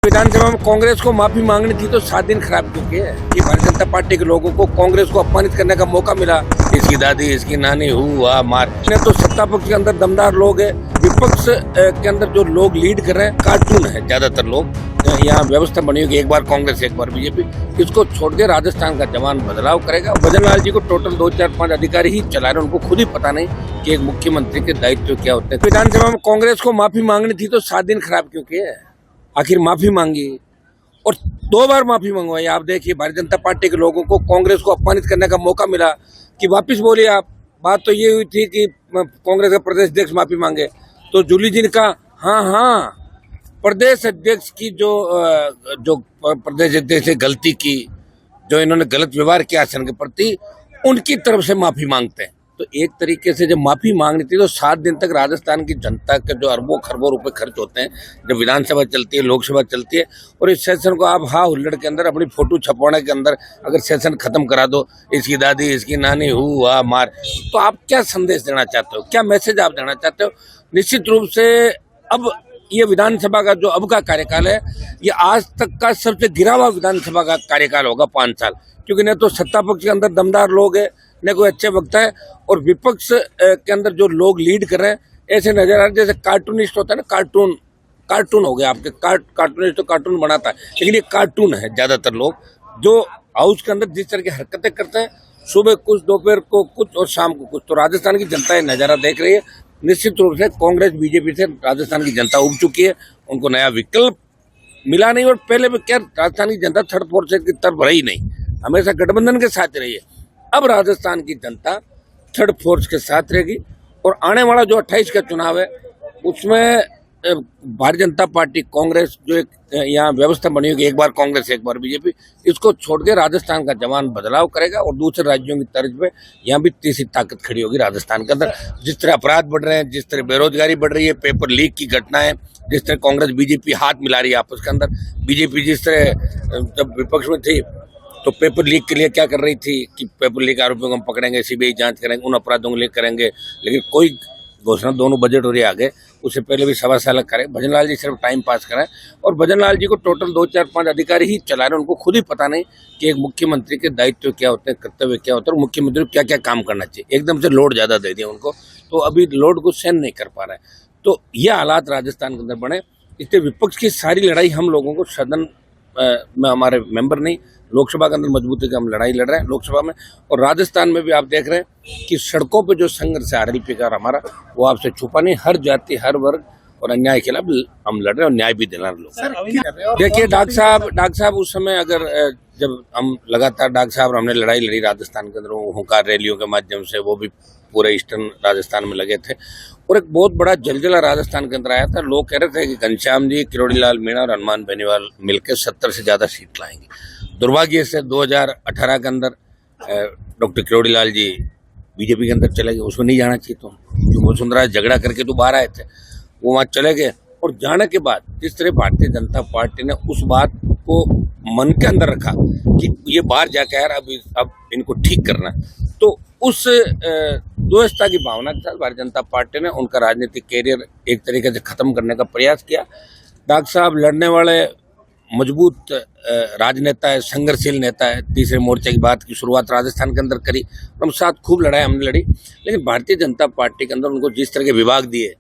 विधानसभा में कांग्रेस को माफी मांगनी थी तो 7 दिन खराब क्यों किए? कि भारतीय जनता पार्टी के लोगों को कांग्रेस को अपमानित करने का मौका मिला। इसकी दादी, इसकी नानी, हुआ मार ने तो सत्ता पक्ष के अंदर दमदार लोग है, विपक्ष के अंदर जो लोग लीड कर रहे हैं कार्टून है ज्यादातर लोग। यहाँ व्यवस्था बनी होगी, एक बार कांग्रेस एक बार बीजेपी, इसको छोड़ के राजस्थान का जवान बदलाव करेगा। भजन लाल जी को टोटल 2, 4, 5 अधिकारी ही चला रहे, उनको खुद ही पता नहीं कि एक मुख्यमंत्री के दायित्व क्या होते हैं। विधानसभा में कांग्रेस को माफी मांगनी थी तो 7 दिन खराब क्यों किए? आखिर माफी मांगी और 2 बार माफी मंगवाई। आप देखिए भारतीय जनता पार्टी के लोगों को कांग्रेस को अपमानित करने का मौका मिला कि वापस बोलिए आप। बात तो ये हुई थी कि कांग्रेस का प्रदेश अध्यक्ष माफी मांगे, तो जूली जी ने कहा हाँ प्रदेश अध्यक्ष की जो प्रदेश अध्यक्ष ने गलती की, जो इन्होंने गलत व्यवहार किया आसन के प्रति, उनकी तरफ से माफी मांगते हैं। तो एक तरीके से जब माफी मांगनी थी तो 7 दिन तक राजस्थान की जनता के जो अरबों खरबों रुपए खर्च होते हैं, जब विधानसभा चलती है, लोकसभा चलती है, और इस सेशन को आप हुल्लड़ के अंदर अपनी फोटो छपवाने के अंदर अगर सेशन खत्म करा दो, इसकी दादी, इसकी नानी, हुआ मार, तो आप क्या संदेश देना चाहते हो? क्या मैसेज आप देना चाहते हो? निश्चित रूप से अब ये विधानसभा का जो अब का कार्यकाल है, ये आज तक का सबसे गिरा हुआ विधानसभा का कार्यकाल होगा 5 साल, क्योंकि न तो सत्ता पक्ष के अंदर दमदार लोग है, न कोई अच्छे वक्ता है, और विपक्ष के अंदर जो लोग लीड कर रहे हैं ऐसे नजर आ रहे जैसे कार्टूनिस्ट होता है ना, कार्टून हो गया आपके। कार्टूनिस्ट तो कार्टून बनाता है, लेकिन ये कार्टून है ज्यादातर लोग, जो हाउस के अंदर जिस तरह की हरकतें करते हैं, सुबह कुछ, दोपहर को कुछ और शाम को कुछ। तो राजस्थान की जनता ये नजारा देख रही है। निश्चित रूप से कांग्रेस बीजेपी से राजस्थान की जनता उब चुकी है, उनको नया विकल्प मिला नहीं। और पहले भी क्या राजस्थान की जनता थर्ड फोर्थ की तरफ रही नहीं, हमेशा गठबंधन के साथ रही है। अब राजस्थान की जनता थर्ड फोर्स के साथ रहेगी, और आने वाला जो 28 का चुनाव है उसमें भारतीय जनता पार्टी कांग्रेस जो एक यहाँ व्यवस्था बनी होगी, एक बार कांग्रेस एक बार बीजेपी, इसको छोड़ के राजस्थान का जवान बदलाव करेगा। और दूसरे राज्यों की तर्ज पे यहाँ भी तीसरी ताकत खड़ी होगी राजस्थान के अंदर। जिस तरह अपराध बढ़ रहे हैं, जिस तरह बेरोजगारी बढ़ रही है, पेपर लीक की घटनाएं, जिस तरह कांग्रेस बीजेपी हाथ मिला रही है आपस के अंदर। बीजेपी जिस तरह जब विपक्ष में थी तो पेपर लीक के लिए क्या कर रही थी कि पेपर लीक आरोपियों को हम पकड़ेंगे, सीबीआई जांच करेंगे, उन अपराधों को लीक करेंगे, लेकिन कोई घोषणा दोनों बजट हो रही आगे, उससे पहले भी सवा साल करें। भजन लाल जी सिर्फ टाइम पास करें, और भजन लाल जी को टोटल 2, 4, 5 अधिकारी ही चला रहे हैं, उनको खुद ही पता नहीं कि एक मुख्यमंत्री के दायित्व क्या होते हैं, कर्तव्य क्या होते हैं, और मुख्यमंत्री को क्या क्या काम करना चाहिए। एकदम से लोड ज्यादा दे दिया उनको, तो अभी लोड को सहन नहीं कर पा रहा है। तो ये हालात राजस्थान के अंदर बने, इसलिए विपक्ष की सारी लड़ाई हम लोगों को सदन में, हमारे मेंबर नहीं, लोकसभा के अंदर मजबूती की हम लड़ाई लड़ रहे हैं लोकसभा में। और राजस्थान में भी आप देख रहे हैं कि सड़कों पे जो संघर्ष है आरएलपी का हमारा, वो आपसे छुपा नहीं। हर जाति, हर वर्ग और अन्याय के खिलाफ हम लड़ रहे हैं, और न्याय भी दिला रहे लोग। देखिए डॉक्टर साहब उस समय अगर जब हम लगातार डॉक्टर साहब हमने लड़ाई लड़ी राजस्थान के अंदर, हुंकार रैलियों के माध्यम से, वो भी पूरे ईस्टर्न राजस्थान में लगे थे, और एक बहुत बड़ा जलजला राजस्थान के अंदर आया था। लोग कह रहे थे कि घनश्याम जी, किरोड़ी लाल मीणा और हनुमान बेनीवाल मिलकर 70 से ज्यादा सीट लाएंगे। दुर्भाग्य से 2018 के अंदर डॉक्टर किरोड़ी लाल जी बीजेपी के अंदर चले गए। उसमें नहीं जाना चाहिए, तो वसुंधरा झगड़ा करके तो बाहर आए थे, वो वहाँ चले गए। और जाने के बाद जिस तरह भारतीय जनता पार्टी ने उस बात को मन के अंदर रखा कि ये बाहर जाकर यार अब इनको ठीक करना है, तो उस द्वेषता की भावना के साथ भारतीय जनता पार्टी ने उनका राजनीतिक कैरियर एक तरीके से खत्म करने का प्रयास किया। डॉक्टर साहब लड़ने वाले मजबूत राजनेता है, संघर्षशील नेता है। तीसरे मोर्चे की बात की शुरुआत राजस्थान के अंदर करी, हम साथ खूब लड़ाई हमने लड़ी, लेकिन भारतीय जनता पार्टी के अंदर उनको जिस तरह के विभाग दिए,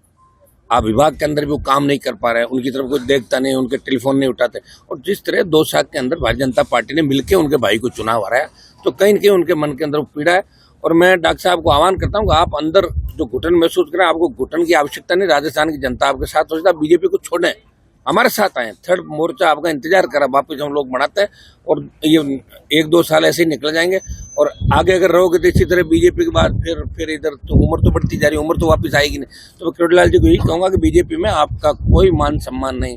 आप विभाग के अंदर भी वो काम नहीं कर पा रहे हैं, उनकी तरफ कोई देखता नहीं, उनके टेलीफोन नहीं उठाते। और जिस तरह 2 साल के अंदर भारतीय जनता पार्टी ने मिलकर उनके भाई को चुनाव हराया, तो कहीं न कहीं उनके मन के अंदर पीड़ा है। और मैं डॉक्टर साहब को आह्वान करता हूँ कि आप अंदर जो घुटन महसूस करें, आपको घुटन की आवश्यकता नहीं, राजस्थान की जनता आपके साथ हो जाता, बीजेपी को छोड़ें, हमारे साथ आए। थर्ड मोर्चा आपका इंतजार करा, वापस हम लोग बढ़ाते हैं, और ये 1-2 साल ऐसे ही निकल जाएंगे। और आगे अगर रहोगे तो इसी तरह बीजेपी के बाद फिर इधर तो उम्र तो बढ़ती जा रही है, उम्र तो वापस आएगी नहीं। तो मैं किरोड़ी लाल जी को यही कहूँगा कि बीजेपी में आपका कोई मान सम्मान नहीं।